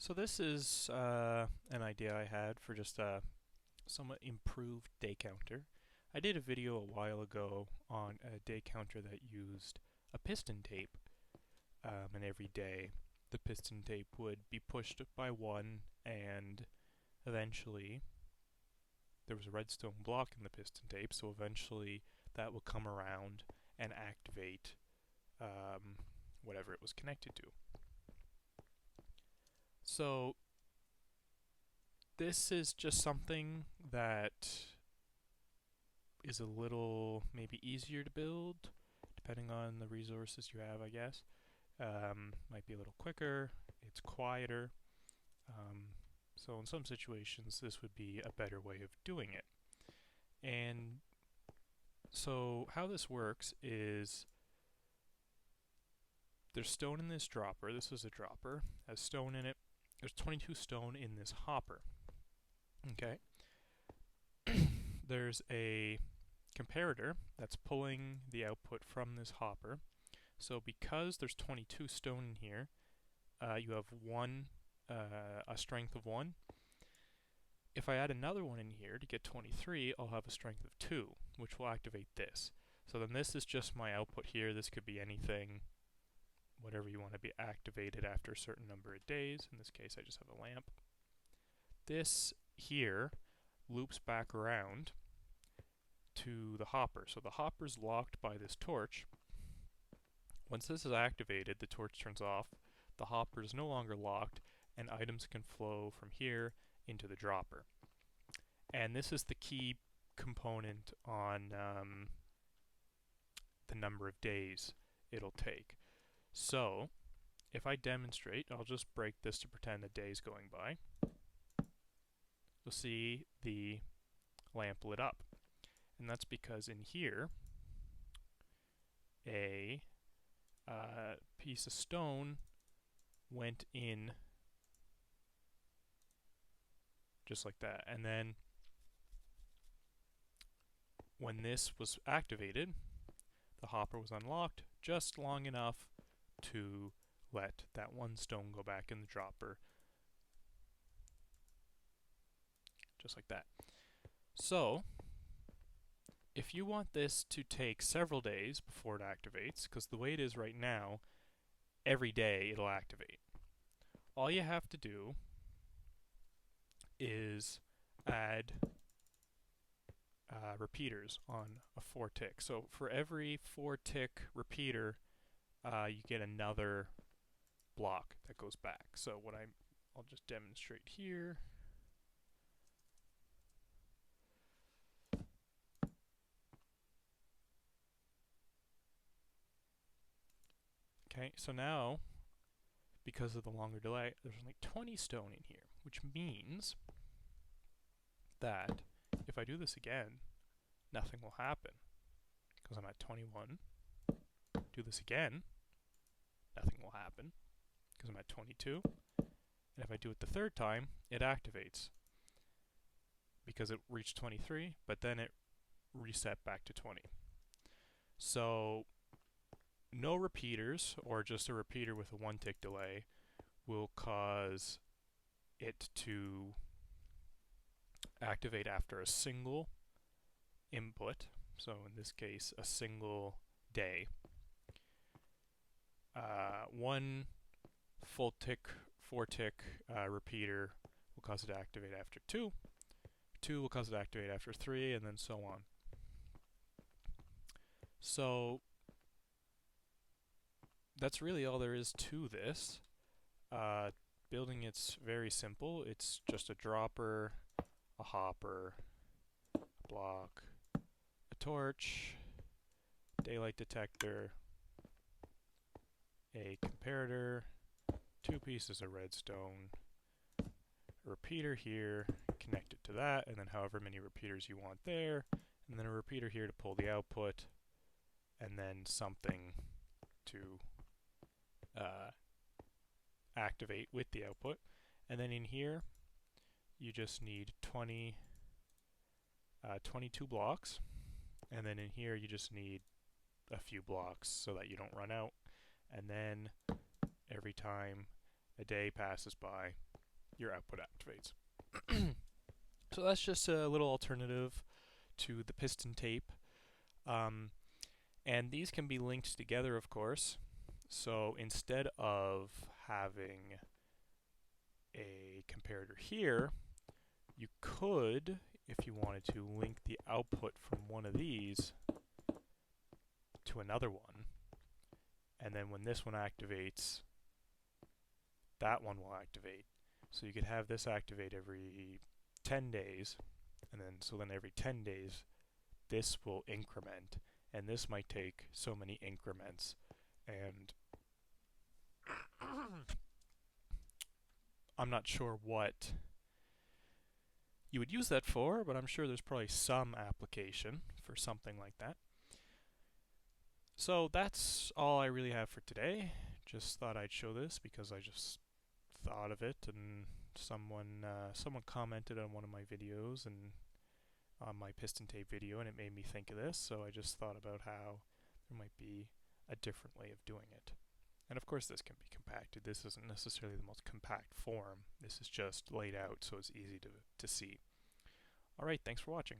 So this is an idea I had for just a somewhat improved day counter. I did a video a while ago on a day counter that used a piston tape, and every day the piston tape would be pushed by one, and eventually there was a redstone block in the piston tape, so eventually that would come around and activate whatever it was connected to. So this is just something that is a little maybe easier to build, depending on the resources you have, I guess. Might be a little quicker, it's quieter. Um, so in some situations, this would be a better way of doing it. And so how this works is there's stone in this dropper. This is a dropper, has stone in it. There's 22 stone in this hopper. Okay. There's a comparator that's pulling the output from this hopper. So because there's 22 stone in here, you have a strength of 1. If I add another one in here to get 23, I'll have a strength of 2, which will activate this. So then this is just my output here. This could be anything, whatever you want to be activated after a certain number of days. In this case, I just have a lamp. This here loops back around to the hopper. So the hopper's locked by this torch. Once this is activated, the torch turns off, the hopper is no longer locked, and items can flow from here into the dropper. And this is the key component on the number of days it'll take. So, if I demonstrate, I'll just break this to pretend the day's going by. You'll see the lamp lit up. And that's because in here, a piece of stone went in just like that. And then when this was activated, the hopper was unlocked just long enough to let that one stone go back in the dropper. Just like that. So, if you want this to take several days before it activates, because the way it is right now, every day it'll activate. All you have to do is add repeaters on a 4-tick. So for every 4-tick repeater, you get another block that goes back. So I'll just demonstrate here. Okay, so now, because of the longer delay, there's only 20 stone in here, which means that if I do this again, nothing will happen, because I'm at 21. Do this again, nothing will happen, because I'm at 22. And if I do it the third time, it activates, because it reached 23, but then it reset back to 20. So no repeaters, or just a repeater with a 1-tick delay, will cause it to activate after a single input. So in this case, a single day. One full tick, 4-tick repeater will cause it to activate after 2. 2 will cause it to activate after 3, and then so on. So that's really all there is to this. Building it's very simple. It's just a dropper, a hopper, a block, a torch, daylight detector, a comparator, 2 pieces of redstone, a repeater here, connect it to that, and then however many repeaters you want there, and then a repeater here to pull the output, and then something to activate with the output. And then in here, you just need 22 blocks. And then in here, you just need a few blocks so that you don't run out. And then every time a day passes by, your output activates. So that's just a little alternative to the piston tape. And these can be linked together, of course. So instead of having a comparator here, you could, if you wanted to, link the output from one of these to another one. And then when this one activates, that one will activate. So you could have this activate every 10 days, and then every 10 days this will increment, and this might take so many increments, and I'm not sure what you would use that for, but I'm sure there's probably some application for something like that. So that's all I really have for today. Just thought I'd show this because I just thought of it, and someone commented on one of my videos and on my piston tape video, and it made me think of this. So I just thought about how there might be a different way of doing it. And of course this can be compacted. This isn't necessarily the most compact form. This is just laid out so it's easy to see. Alright, thanks for watching.